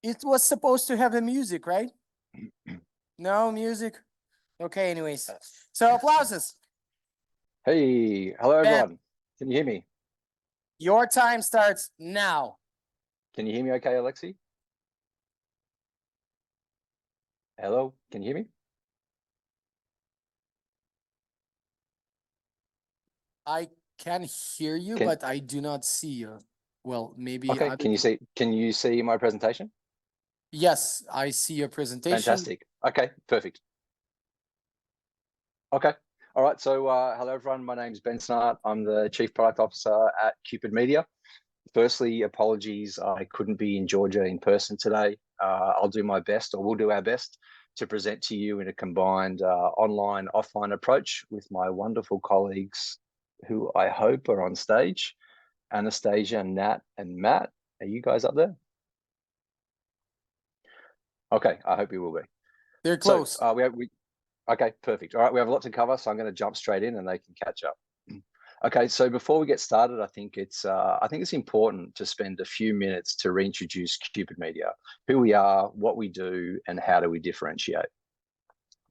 It was supposed to have a music, right? No music. Okay, anyways. So applauses. Hey, hello Ben, everyone. Can you hear me? your time starts now. Can you hear me okay, Alexi? Hello, can you hear me? I can hear you, Can but I do not see you. Well, maybe okay, I'm. can you see my presentation? Yes, I see your presentation. Fantastic. Okay, perfect. Okay. All right. So hello everyone. My name's Ben Snart. I'm the Chief Product Officer at Cupid Media. Firstly, apologies, I couldn't be in Georgia in person today. I'll do my best, or we'll do our best, to present to you in a combined online, offline approach with my wonderful colleagues who I hope are on stage. Anastasiia, Nat, and Matt. Are you guys up there? Okay, I hope you will be. They're So close. okay, perfect. All right, we have a lot to cover, so I'm going to jump straight in and they can catch up. Okay, so before we get started, I think it's important to spend a few minutes to reintroduce Cupid Media, who we are, what we do, and how do we differentiate.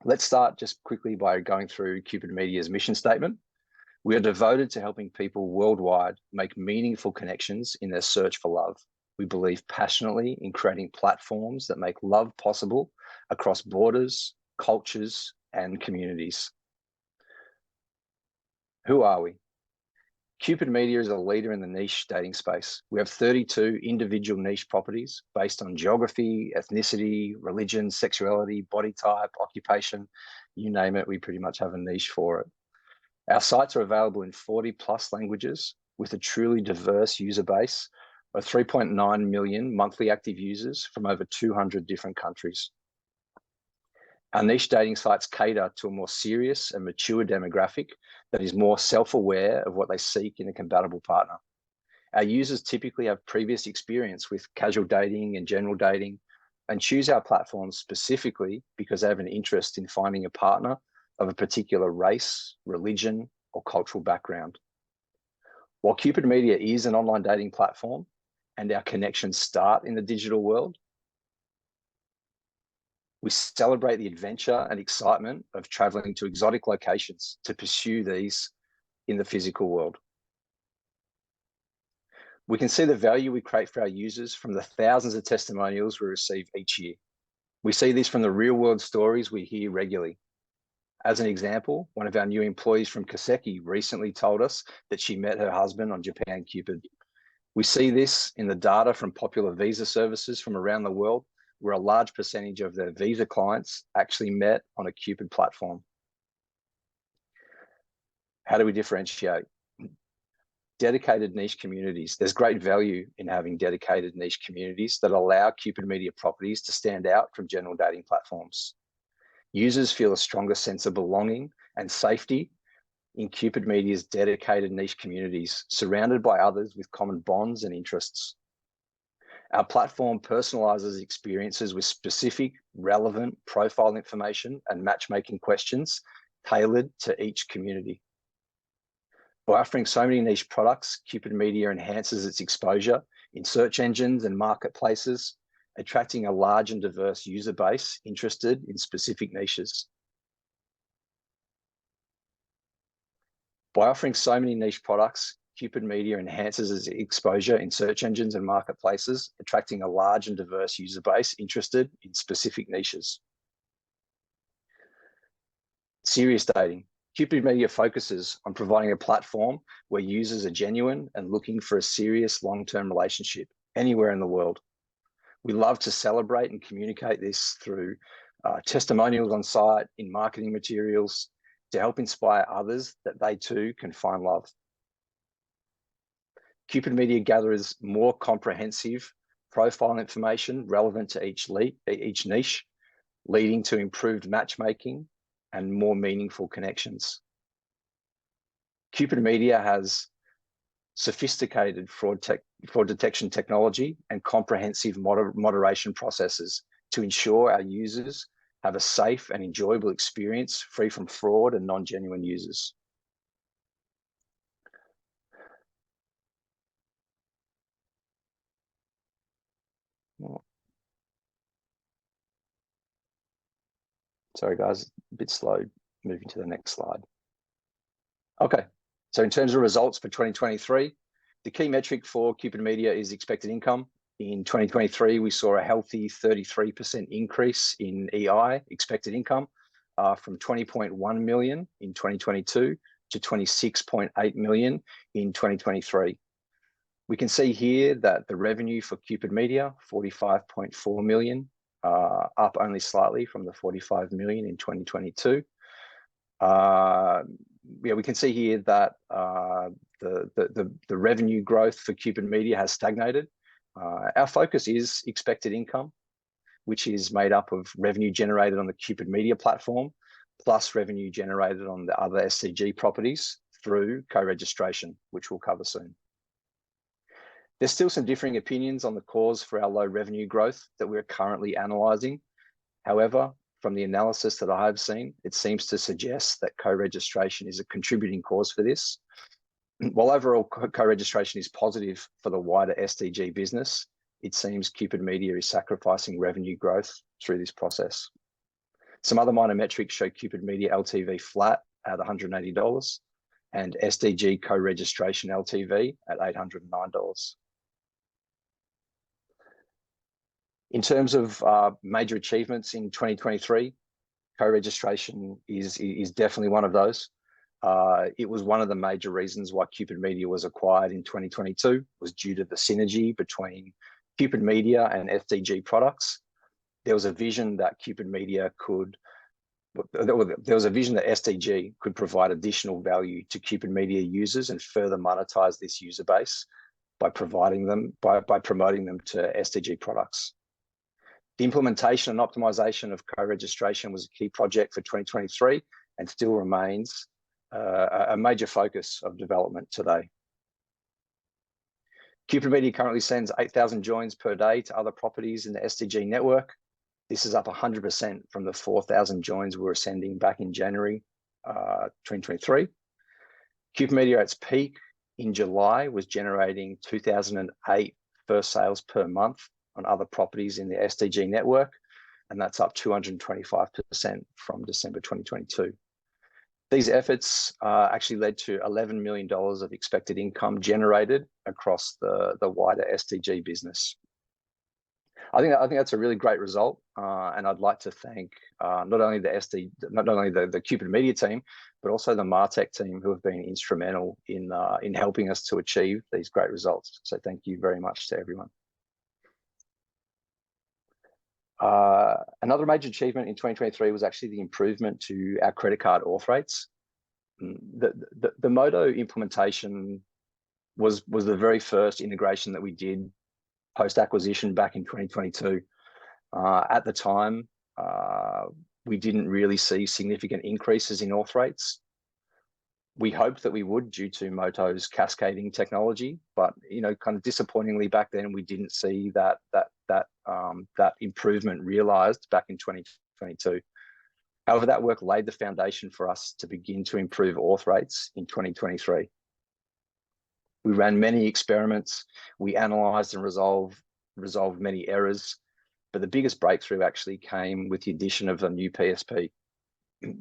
Let's start just quickly by going through Cupid Media's mission statement. We are devoted to helping people worldwide make meaningful connections in their search for love. We believe passionately in creating platforms that make love possible across borders, cultures, and communities. Who are we? Cupid Media is a leader in the niche dating space. We have 32 individual niche properties based on geography, ethnicity, religion, sexuality, body type, occupation, you name it, we pretty much have a niche for it. Our sites are available in 40 plus languages with a truly diverse user base of 3.9 million monthly active users from over 200 different countries. Our niche dating sites cater to a more serious and mature demographic that is more self-aware of what they seek in a compatible partner. Our users typically have previous experience with casual dating and general dating and choose our platforms specifically because they have an interest in finding a partner of a particular race, religion, or cultural background. While Cupid Media is an online dating platform and our connections start in the digital world, we celebrate the adventure and excitement of traveling to exotic locations to pursue these in the physical world. We can see the value we create for our users from the thousands of testimonials we receive each year. We see this from the real world stories we hear regularly. As an example, one of our new employees from Kaseki recently told us that she met her husband on Japan Cupid. We see this in the data from popular visa services from around the world, where a large percentage of their visa clients actually met on a Cupid platform. How do we differentiate? Dedicated niche communities. There's great value in having dedicated niche communities that allow Cupid Media properties to stand out from general dating platforms. Users feel a stronger sense of belonging and safety in Cupid Media's dedicated niche communities, surrounded by others with common bonds and interests. Our platform personalizes experiences with specific, relevant profile information and matchmaking questions tailored to each community. By offering so many niche products, Cupid Media enhances its exposure in search engines and marketplaces, attracting a large and diverse user base interested in specific niches. By offering so many niche products, Cupid Media enhances its exposure in search engines and marketplaces, attracting a large and diverse user base interested in specific niches. Serious dating. Cupid Media focuses on providing a platform where users are genuine and looking for a serious long-term relationship anywhere in the world. We love to celebrate and communicate this through testimonials on site, in marketing materials, to help inspire others that they too can find love. Cupid Media gathers more comprehensive profile information relevant to each niche, leading to improved matchmaking and more meaningful connections. Cupid Media has sophisticated fraud detection technology and comprehensive moderation processes to ensure our users have a safe and enjoyable experience free from fraud and non-genuine users. Sorry, guys, a bit slow. Moving to the next slide. Okay, so in terms of results for 2023, the key metric for Cupid Media is expected income. In 2023, we saw a healthy 33% increase in EI, expected income, from 20.1 million in 2022 to 26.8 million in 2023. We can see here that the revenue for Cupid Media, 45.4 million, up only slightly from the 45 million in 2022. Yeah, we can see here that the revenue growth for Cupid Media has stagnated. Our focus is expected income, which is made up of revenue generated on the Cupid Media platform, plus revenue generated on the other SCG properties through co-registration, which we'll cover soon. There's still some differing opinions on the cause for our low revenue growth that we're currently analysing. However, from the analysis that I have seen, it seems to suggest that co-registration is a contributing cause for this. While overall co-registration is positive for the wider SDG business, it seems Cupid Media is sacrificing revenue growth through this process. Some other minor metrics show Cupid Media LTV flat at $180 and SDG co-registration LTV at $809. In terms of major achievements in 2023, co-registration is definitely one of those. It was one of the major reasons why Cupid Media was acquired in 2022, was due to the synergy between Cupid Media and SDG products. There was a vision that Cupid Media could, there was a vision that SDG could provide additional value to Cupid Media users and further monetize this user base by providing them, by promoting them to SDG products. The implementation and optimization of co-registration was a key project for 2023 and still remains a major focus of development today. Cupid Media currently sends 8,000 joins per day to other properties in the SDG network. This is up 100% from the 4,000 joins we were sending back in January 2023. Cupid Media at its peak in July was generating 2,008 first sales per month on other properties in the SDG network, and that's up 225% from December 2022. These efforts actually led to $11 million of expected income generated across the wider SDG business. I think that's a really great result, and I'd like to thank not only the Cupid Media team, but also the Martech team, who have been instrumental in helping us to achieve these great results. So thank you very much to everyone. Another major achievement in 2023 was actually the improvement to our credit card auth rates. The Moto implementation was the very first integration that we did post-acquisition back in 2022. At the time, we didn't really see significant increases in auth rates. We hoped that we would, due to Moto's cascading technology, but kind of disappointingly back then, we didn't see that improvement realized back in 2022. However, that work laid the foundation for us to begin to improve auth rates in 2023. We ran many experiments, we analyzed and resolved many errors, but the biggest breakthrough actually came with the addition of a new PSP.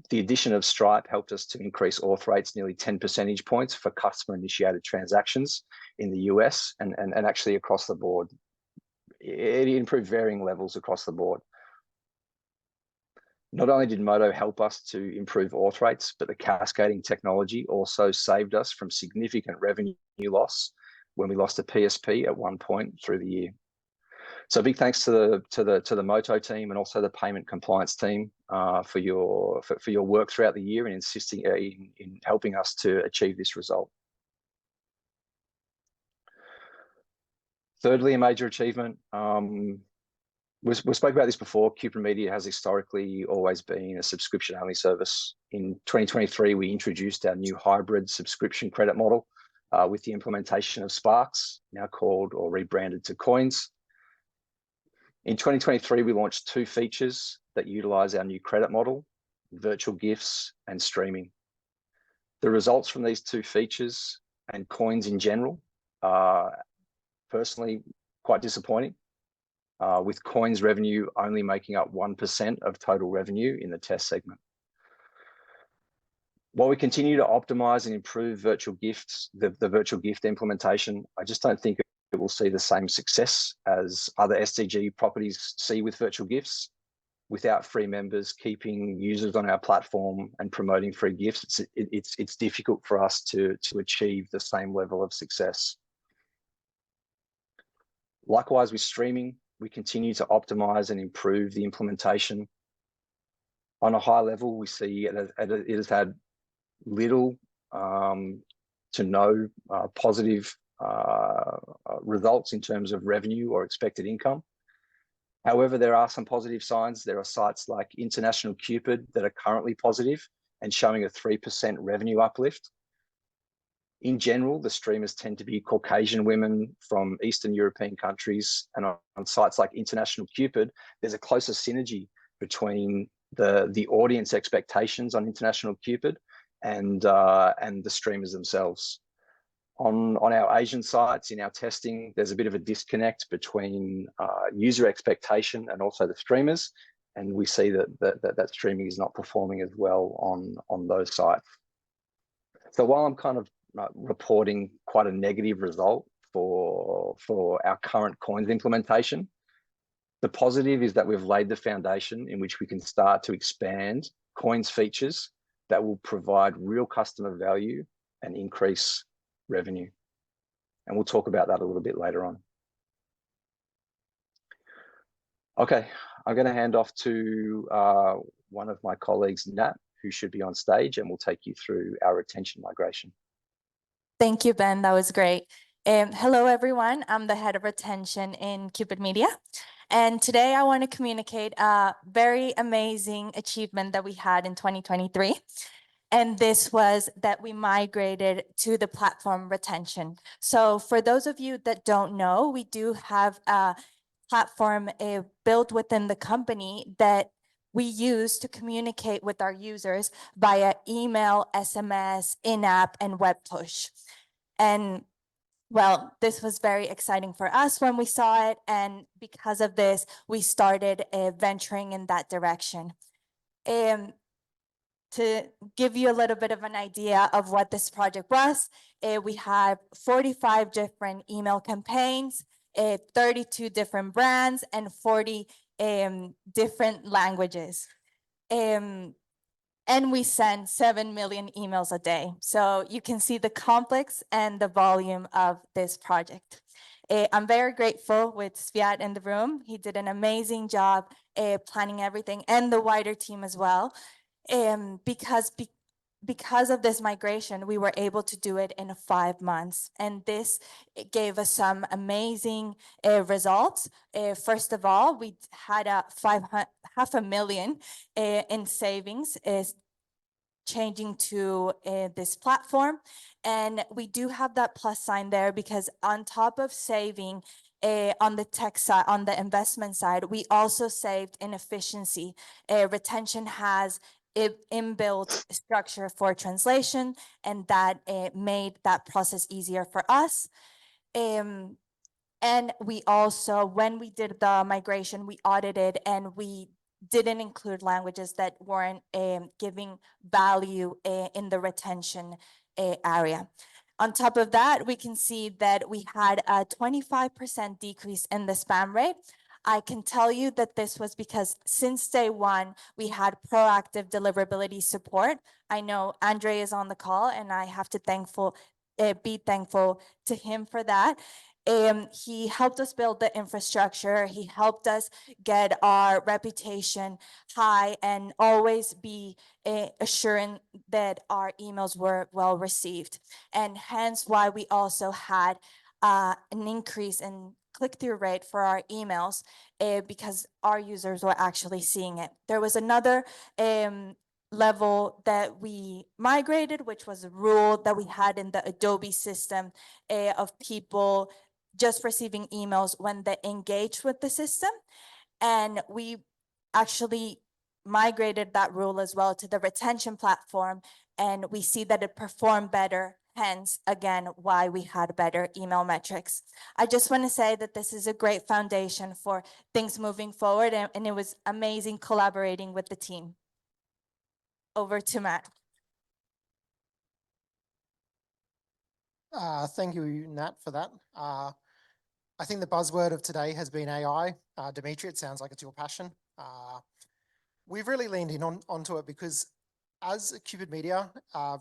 The addition of Stripe helped us to increase auth rates nearly 10 percentage points for customer-initiated transactions in the US and actually across the board. It improved varying levels across the board. Not only did Moto help us to improve auth rates, but the cascading technology also saved us from significant revenue loss when we lost a PSP at one point through the year. So big thanks to the Moto team and also the payment compliance team for your work throughout the year and insisting in helping us to achieve this result. Thirdly, a major achievement. We spoke about this before. Cupid Media has historically always been a subscription-only service. In 2023, we introduced our new hybrid subscription credit model with the implementation of Sparks, now called or rebranded to Coins. In 2023, we launched 2 features that utilize our new credit model: virtual gifts and streaming. The results from these 2 features and Coins in general are personally quite disappointing. with coins revenue only making up 1% of total revenue in the test segment. While we continue to optimize and improve virtual gifts, the virtual gift implementation, I just don't think it will see the same success as other SDG properties see with virtual gifts. Without free members keeping users on our platform and promoting free gifts, it's difficult for us to achieve the same level of success. Likewise with streaming, we continue to optimize and improve the implementation. On a high level, we see it has had little to no positive results in terms of revenue or expected income. However, there are some positive signs. There are sites like International Cupid that are currently positive and showing a 3% revenue uplift. In general, the streamers tend to be Caucasian women from Eastern European countries, and on sites like International Cupid, there's a closer synergy between the audience expectations on International Cupid and the streamers themselves. On our Asian sites, in our testing, there's a bit of a disconnect between user expectation and also the streamers, and we see that streaming is not performing as well on those sites. So while I'm kind of reporting quite a negative result for our current coins implementation, the positive is that we've laid the foundation in which we can start to expand coins features that will provide real customer value and increase revenue. And we'll talk about that a little bit later on. Okay, I'm going to hand off to one of my colleagues, Nat, who should be on stage, and we'll take you through our retention migration. Thank you, Ben. That was great. Hello, everyone. I'm the head of retention in Cupid Media. And today I want to communicate a very amazing achievement that we had in 2023. And this was that we migrated to the platform retention. So for those of you that don't know, we do have a platform built within the company that we use to communicate with our users via email, SMS, in-app, and web push. And well, this was very exciting for us when we saw it. And because of this, we started venturing in that direction. To give you a little bit of an idea of what this project was, we had 45 different email campaigns, 32 different brands, and 40 different languages. And we send 7 million emails a day. So you can see the complex and the volume of this project. I'm very grateful with Sviat in the room. He did an amazing job planning everything, and the wider team as well. Because of this migration, we were able to do it in 5 months. And this gave us some amazing results. First of all, we had $500,000 in savings changing to this platform. And we do have that plus sign there because on top of saving on the tech side, on the investment side, we also saved in efficiency. Retention has inbuilt structure for translation, and that made that process easier for us. And we also, when we did the migration, we audited and we didn't include languages that weren't giving value in the retention area. On top of that, we can see that we had a 25% decrease in the spam rate. I can tell you that this was because since day one, we had proactive deliverability support. I know Andre is on the call, and I have to be thankful to him for that. He helped us build the infrastructure. He helped us get our reputation high and always be assuring that our emails were well received. And hence why we also had an increase in click-through rate for our emails because our users were actually seeing it. There was another level that we migrated, which was a rule that we had in the Adobe system of people just receiving emails when they engage with the system. And we actually migrated that rule as well to the retention platform. And we see that it performed better hence, again, why we had better email metrics. I just want to say that this is a great foundation for things moving forward, and it was amazing collaborating with the team. Over to Matt. Thank you, Nat, for that. I think the buzzword of today has been AI. Dimitri, it sounds like it's your passion. We've really leaned in onto it because as Cupid Media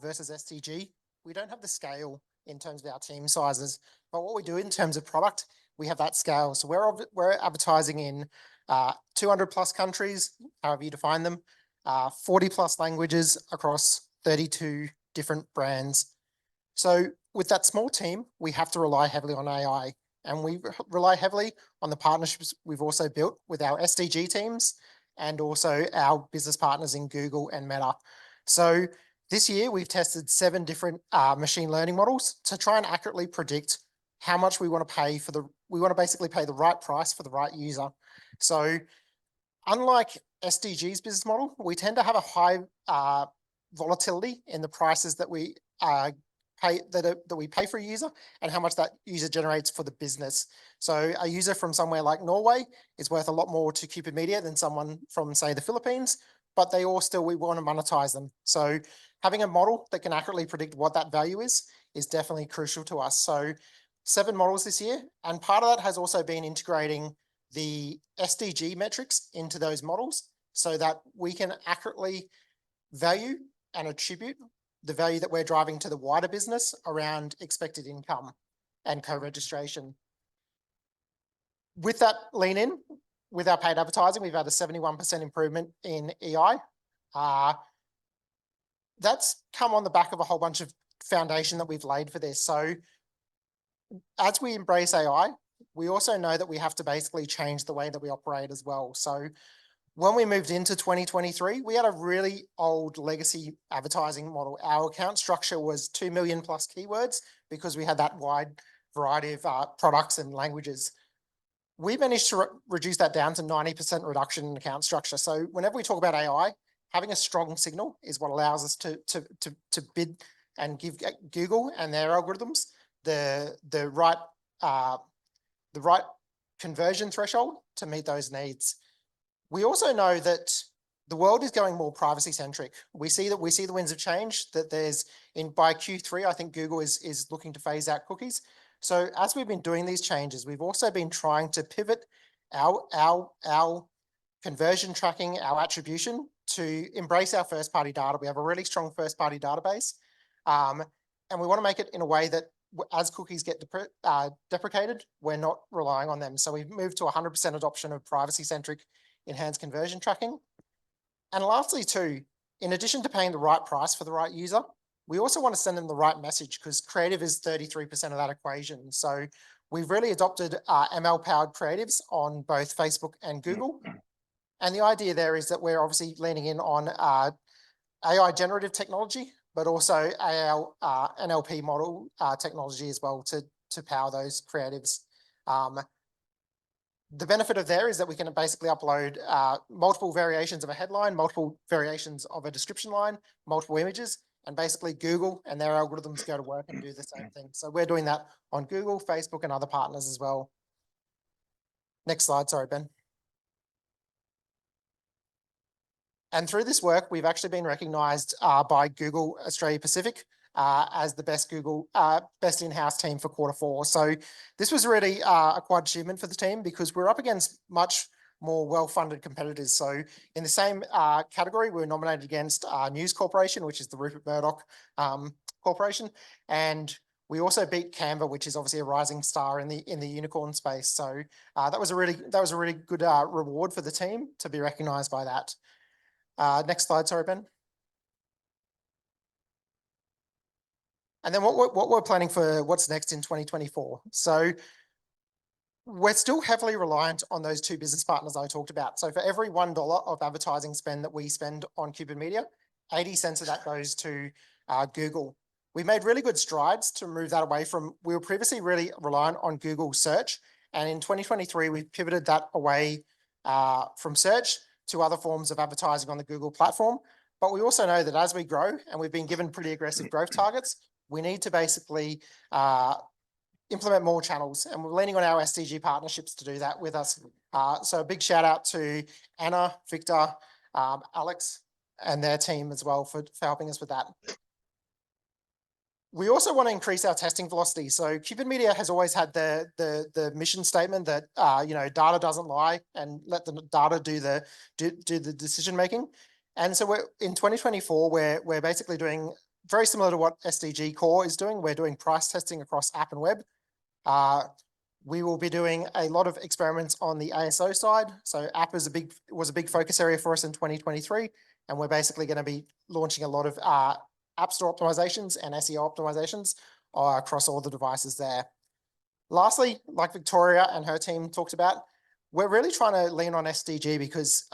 versus STG, we don't have the scale in terms of our team sizes, but what we do in terms of product, we have that scale. So we're advertising in 200 plus countries, however you define them, 40 plus languages across 32 different brands. So with that small team, we have to rely heavily on AI, and we rely heavily on the partnerships we've also built with our SDG teams and also our business partners in Google and Meta. So this year we've tested 7 different machine learning models to try and accurately predict how much we want to pay we want to basically pay the right price for the right user. So unlike SDG's business model, we tend to have a high volatility in the prices that we pay for a user and how much that user generates for the business. So a user from somewhere like Norway is worth a lot more to Cupid Media than someone from, say, the Philippines, but we want to monetize them. So having a model that can accurately predict what that value is definitely crucial to us. So 7 models this year, and part of that has also been integrating the SDG metrics into those models so that we can accurately value and attribute the value that we're driving to the wider business around expected income and co-registration. With that lean in, with our paid advertising, we've had a 71% improvement in EI. That's come on the back of a whole bunch of foundation that we've laid for this. So as we embrace AI, we also know that we have to basically change the way that we operate as well. So when we moved into 2023, we had a really old legacy advertising model. Our account structure was 2 million plus keywords because we had that wide variety of products and languages. We managed to reduce that down to 90% reduction in account structure. So whenever we talk about AI, having a strong signal is what allows us to bid and give Google and their algorithms the right conversion threshold to meet those needs. We also know that the world is going more privacy centric. We see the winds of change, that by Q3, I think Google is looking to phase out cookies. So as we've been doing these changes, we've also been trying to pivot our conversion tracking, our attribution to embrace our first party data. We have a really strong first party database, and we want to make it in a way that as cookies get deprecated, we're not relying on them. So we've moved to 100% adoption of privacy centric enhanced conversion tracking. And lastly too, in addition to paying the right price for the right user, we also want to send them the right message because creative is 33% of that equation. So we've really adopted ML powered creatives on both Facebook and Google. And the idea there is that we're obviously leaning in on AI generative technology, but also NLP model technology as well to power those creatives. The benefit of there is that we can basically upload multiple variations of a headline, multiple variations of a description line, multiple images, and basically Google and their algorithms go to work and do the same thing. So we're doing that on Google, Facebook, and other partners as well. Next slide, sorry, Ben. And through this work, we've actually been recognized by Google Australia Pacific as the best in-house team for Q4. So this was really a quite achievement for the team because we're up against much more well-funded competitors. So in the same category, we were nominated against News Corporation, which is the Rupert Murdoch corporation. And we also beat Canva, which is obviously a rising star in the unicorn space. So that was a really good reward for the team to be recognized by that. Next slide, sorry, Ben. And then what we're planning for what's next in 2024. So we're still heavily reliant on those 2 business partners I talked about. So for every $1 of advertising spend that we spend on Cupid Media, 80 cents of that goes to Google. We've made really good strides to move that away from, we were previously really reliant on Google search. And in 2023, we pivoted that away from search to other forms of advertising on the Google platform. But we also know that as we grow, and we've been given pretty aggressive growth targets, we need to basically implement more channels, and we're leaning on our SDG partnerships to do that with us. So a big shout out to Anna, Victor, Alex, and their team as well for helping us with that. We also want to increase our testing velocity. So Cupid Media has always had the mission statement that data doesn't lie, and let the data do the decision making. And so in 2024, we're basically doing very similar to what SDG Core is doing. We're doing price testing across app and web. We will be doing a lot of experiments on the ASO side. So app was a big focus area for us in 2023, and we're basically going to be launching a lot of App Store optimizations and SEO optimizations across all the devices there. Lastly, like Victoria and her team talked about, we're really trying to lean on SDG because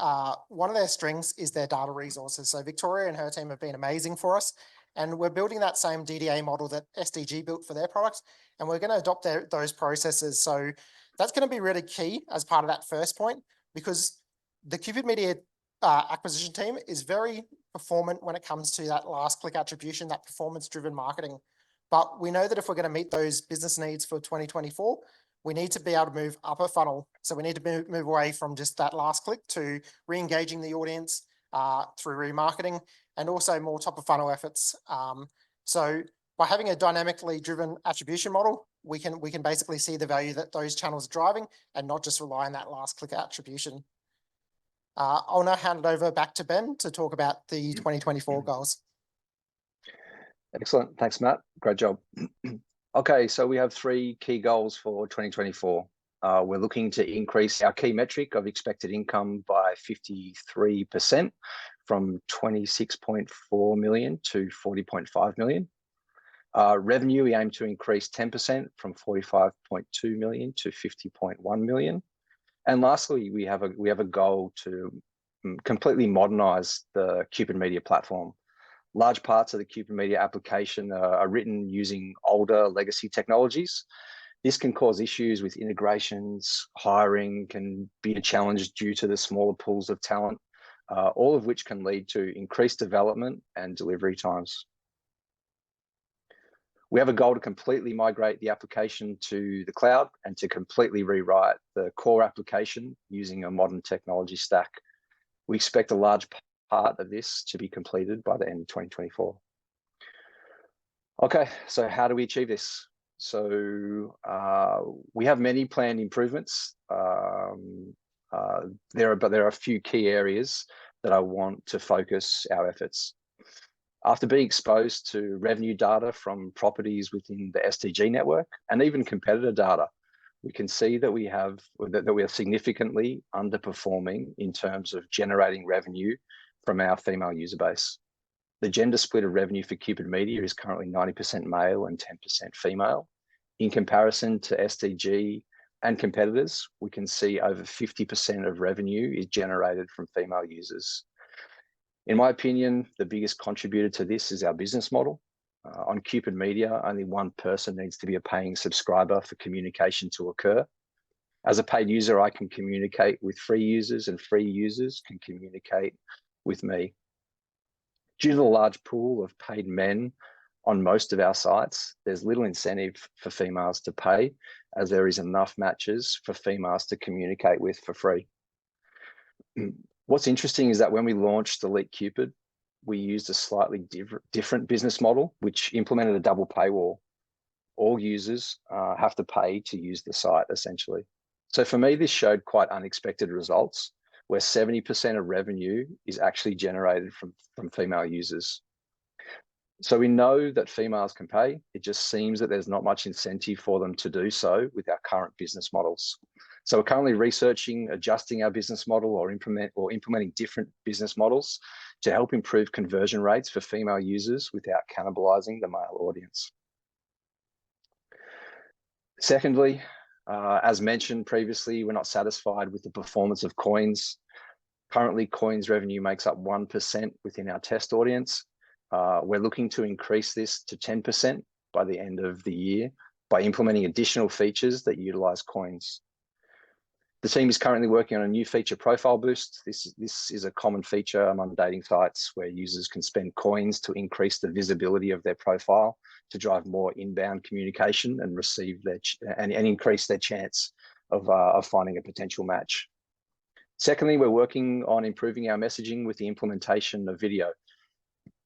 one of their strengths is their data resources. So Victoria and her team have been amazing for us, and we're building that same DDA model that SDG built for their products, and we're going to adopt those processes. So that's going to be really key as part of that first point, because the Cupid Media acquisition team is very performant when it comes to that last click attribution, that performance driven marketing. But we know that if we're going to meet those business needs for 2024, we need to be able to move up a funnel. So we need to move away from just that last click to re-engaging the audience through remarketing, and also more top of funnel efforts. So by having a dynamically driven attribution model, we can basically see the value that those channels are driving and not just rely on that last click attribution. I'll now hand it over back to Ben to talk about the 2024 goals. Excellent. Thanks, Matt. Great job. Okay, so we have 3 key goals for 2024. We're looking to increase our key metric of expected income by 53% from 26.4 million to 40.5 million. Revenue, we aim to increase 10% from 45.2 million to 50.1 million. And lastly, we have a goal to completely modernize the Cupid Media platform. Large parts of the Cupid Media application are written using older legacy technologies. This can cause issues with integrations, hiring can be a challenge due to the smaller pools of talent, all of which can lead to increased development and delivery times. We have a goal to completely migrate the application to the cloud and to completely rewrite the core application using a modern technology stack. We expect a large part of this to be completed by the end of 2024. Okay, so how do we achieve this? So we have many planned improvements. There are a few key areas that I want to focus our efforts. After being exposed to revenue data from properties within the SDG network and even competitor data, we can see that we are significantly underperforming in terms of generating revenue from our female user base. The gender split of revenue for Cupid Media is currently 90% male and 10% female. In comparison to SDG and competitors, we can see over 50% of revenue is generated from female users. In my opinion, the biggest contributor to this is our business model. On Cupid Media, only one person needs to be a paying subscriber for communication to occur. As a paid user, I can communicate with free users, and free users can communicate with me. Due to the large pool of paid men on most of our sites, there's little incentive for females to pay, as there is enough matches for females to communicate with for free. What's interesting is that when we launched Elite Cupid, we used a slightly different business model, which implemented a double paywall. All users have to pay to use the site, essentially. So for me, this showed quite unexpected results, where 70% of revenue is actually generated from female users. So we know that females can pay. It just seems that there's not much incentive for them to do so with our current business models. So we're currently researching, adjusting our business model or implementing different business models to help improve conversion rates for female users without cannibalizing the male audience. Secondly, as mentioned previously, we're not satisfied with the performance of coins. Currently, coins revenue makes up 1% within our test audience. We're looking to increase this to 10% by the end of the year by implementing additional features that utilize coins. The team is currently working on a new feature, Profile Boost. This is a common feature among dating sites where users can spend coins to increase the visibility of their profile to drive more inbound communication and and increase their chance of finding a potential match. Secondly, we're working on improving our messaging with the implementation of video.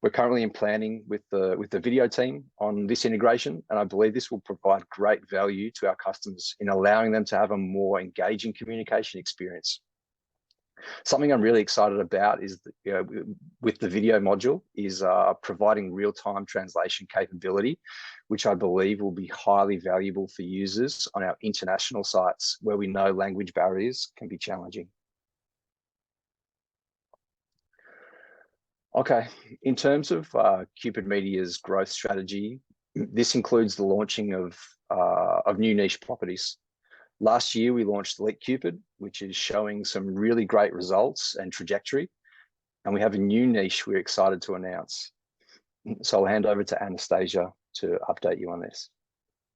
We're currently in planning with the video team on this integration, and I believe this will provide great value to our customers in allowing them to have a more engaging communication experience. Something I'm really excited about is that, with the video module is providing real-time translation capability, which I believe will be highly valuable for users on our international sites where we know language barriers can be challenging. Okay, in terms of Cupid Media's growth strategy, this includes the launching of new niche properties. Last year, we launched Elite Cupid, which is showing some really great results and trajectory. And we have a new niche we're excited to announce. So I'll hand over to Anastasiia to update you on this.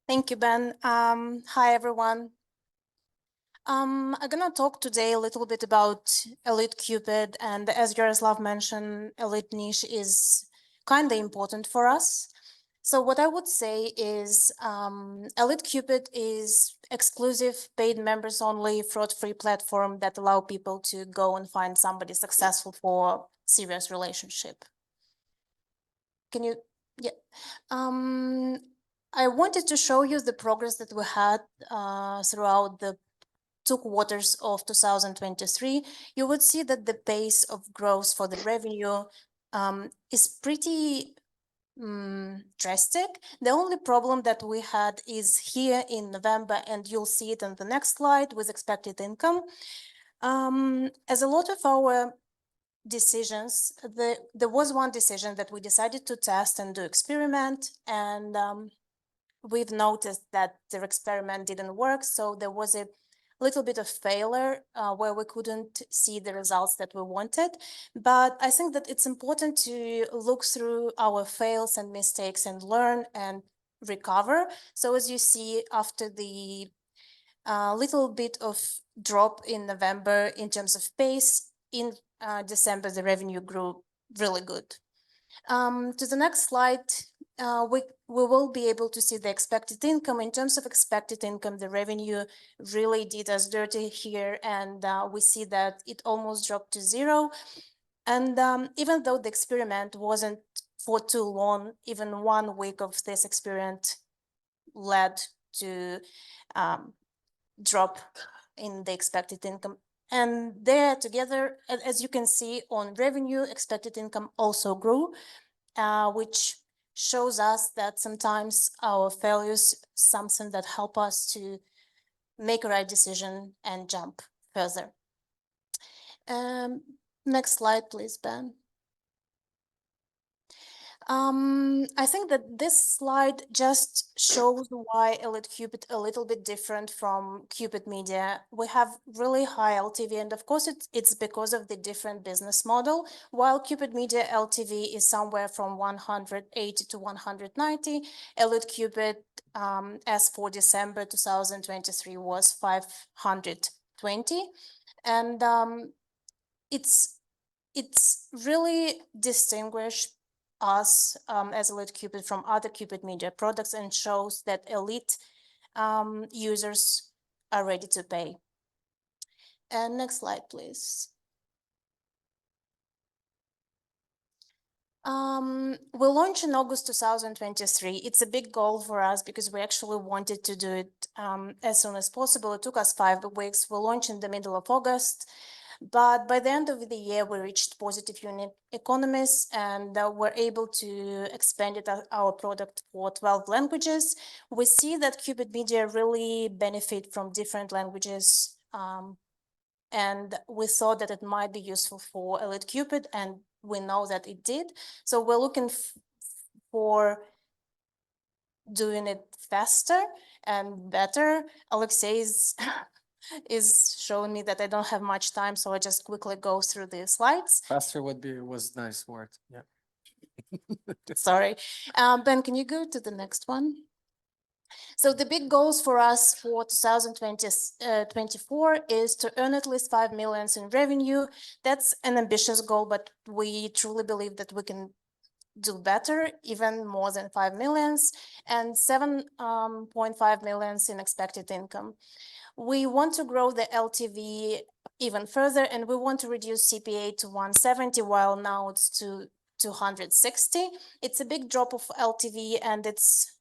Thank you, Ben. Hi, everyone. I'm gonna talk today a little bit about Elite Cupid, and as Yaroslav mentioned, Elite Niche is kind of important for us. So what I would say is Elite Cupid is exclusive, paid members only, fraud-free platform that allow people to go and find somebody successful for serious relationship. Can you, yeah. I wanted to show you the progress that we had throughout the 2 quarters of 2023. You would see that the pace of growth for the revenue is pretty drastic. The only problem that we had is here in November, and you'll see it on the next slide with expected income. As a lot of our decisions, there was one decision that we decided to test and do experiment, and we've noticed that the experiment didn't work, so there was a little bit of failure where we couldn't see the results that we wanted. But I think that it's important to look through our fails and mistakes and learn and recover. So as you see, after the little bit of drop in November in terms of pace, in December, the revenue grew really good. To the next slide, we will be able to see the expected income. In terms of expected income, the revenue really did us dirty here, and we see that it almost dropped to 0. And even though the experiment wasn't for too long, even 1 week of this experiment led to drop in the expected income. And there together, as you can see on revenue, expected income also grew, which shows us that sometimes our failures something that help us to make a right decision and jump further. Next slide, please, Ben. I think that this slide just shows why Elite Cupid a little bit different from Cupid Media. We have really high LTV, and of course it's because of the different business model. While Cupid Media LTV is somewhere from 180 to 190, Elite Cupid as for December 2023 was 520, and it's really distinguished us as Elite Cupid from other Cupid Media products and shows that elite users are ready to pay. And next slide, please. We launched in August 2023. It's a big goal for us because we actually wanted to do it as soon as possible. It took us 5 weeks. We launched in the middle of August. But by the end of the year, we reached positive unit economies and were able to expand our product for 12 languages. We see that Cupid Media really benefit from different languages, and we thought that it might be useful for Elite Cupid, and we know that it did. So we're looking for doing it faster and better. Alexei is showing me that I don't have much time, so I just quickly go through the slides. Faster was nice word. Yeah. Sorry. Ben, can you go to the next one? So the big goals for us for 2024 is to earn at least 5 million in revenue. That's an ambitious goal, but we truly believe that we can do better, even more than 5 millions, and 7.5 millions in expected income. We want to grow the LTV even further, and we want to reduce CPA to 170, while now it's to 260. It's a big drop of LTV, and it's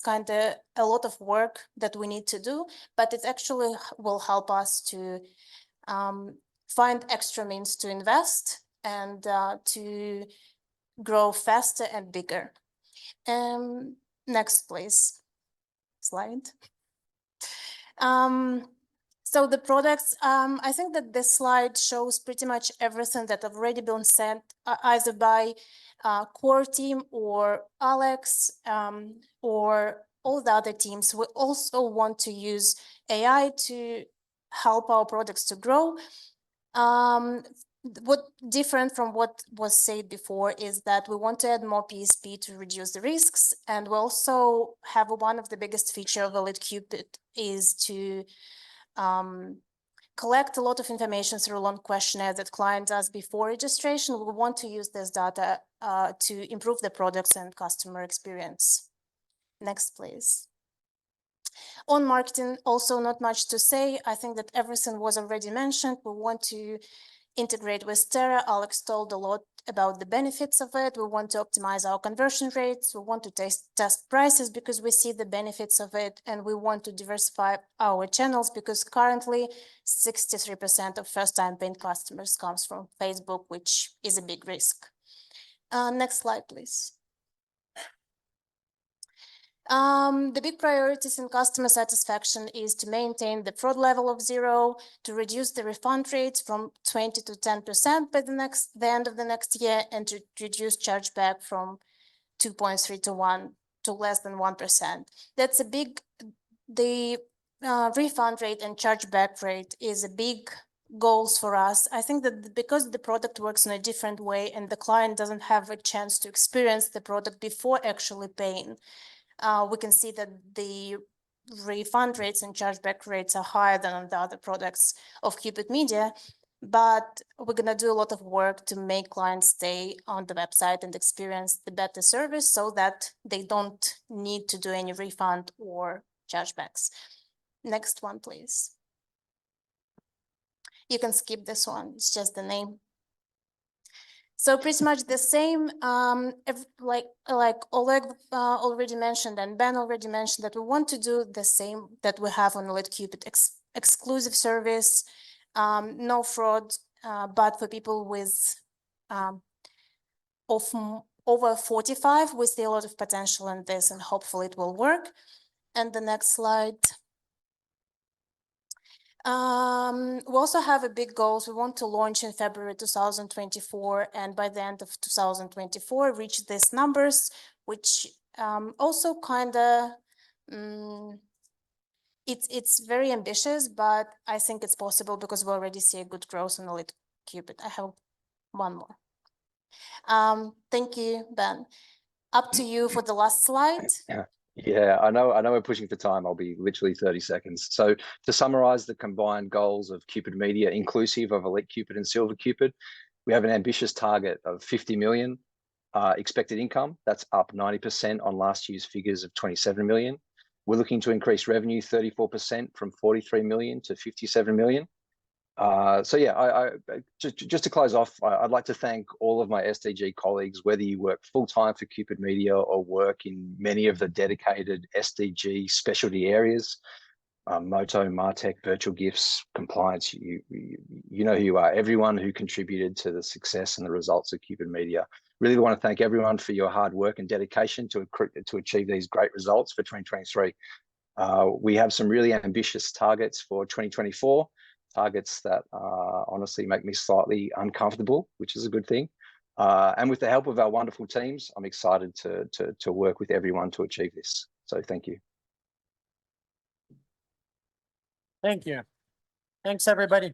kind of a lot of work that we need to do, but it actually will help us to find extra means to invest and to grow faster and bigger. Next, please. Slide. So the products, I think that this slide shows pretty much everything that have already been said, either by core team or Alex or all the other teams. We also want to use AI to help our products to grow. What different from what was said before is that we want to add more PSP to reduce the risks, and we also have one of the biggest feature of EliteCupid is to collect a lot of information through a long questionnaire that client does before registration. We want to use this data to improve the products and customer experience. Next, please. On marketing, also not much to say. I think that everything was already mentioned. We want to integrate with Terra. Alex told a lot about the benefits of it. We want to optimize our conversion rates. We want to test prices because we see the benefits of it, and we want to diversify our channels because currently 63% of first-time paying customers comes from Facebook, which is a big risk. Next slide, please. The big priorities in customer satisfaction is to maintain the fraud level of 0, to reduce the refund rates from 20 to 10% by the end of the next year, and to reduce chargeback from 2.3 to 1 to less than 1%. That's a big, the refund rate and chargeback rate is a big goals for us. I think that because the product works in a different way and the client doesn't have a chance to experience the product before actually paying, we can see that the refund rates and chargeback rates are higher than on the other products of Cupid Media, but we're going to do a lot of work to make clients stay on the website and experience the better service so that they don't need to do any refund or chargebacks. Next one, please. You can skip this one, it's just the name. So pretty much the same, like Oleg already mentioned and Ben already mentioned, that we want to do the same that we have on EliteCupid, exclusive service, no fraud, but for people with over 45, we see a lot of potential in this, and hopefully it will work. And the next slide. We also have a big goals. We want to launch in February 2024, and by the end of 2024 reach these numbers, which also kind of it's very ambitious, but I think it's possible because we already see a good growth in EliteCupid. I have one more. Thank you, Ben. Up to you for the last slide. Yeah, I know we're pushing for time. I'll be literally 30 seconds. So to summarize the combined goals of Cupid Media, inclusive of EliteCupid and SilverCupid, we have an ambitious target of 50 million expected income. That's up 90% on last year's figures of 27 million. We're looking to increase revenue 34% from 43 million to 57 million. So yeah, just to close off, I'd like to thank all of my SDG colleagues, whether you work full-time for Cupid Media or work in many of the dedicated SDG specialty areas, Moto, Martech, virtual gifts, compliance, you know who you are, everyone who contributed to the success and the results of Cupid Media. Really want to thank everyone for your hard work and dedication to achieve these great results for 2023. We have some really ambitious targets for 2024. Targets that honestly make me slightly uncomfortable, which is a good thing. And with the help of our wonderful teams, I'm excited to work with everyone to achieve this. So thank you. Thank you. Thanks, everybody.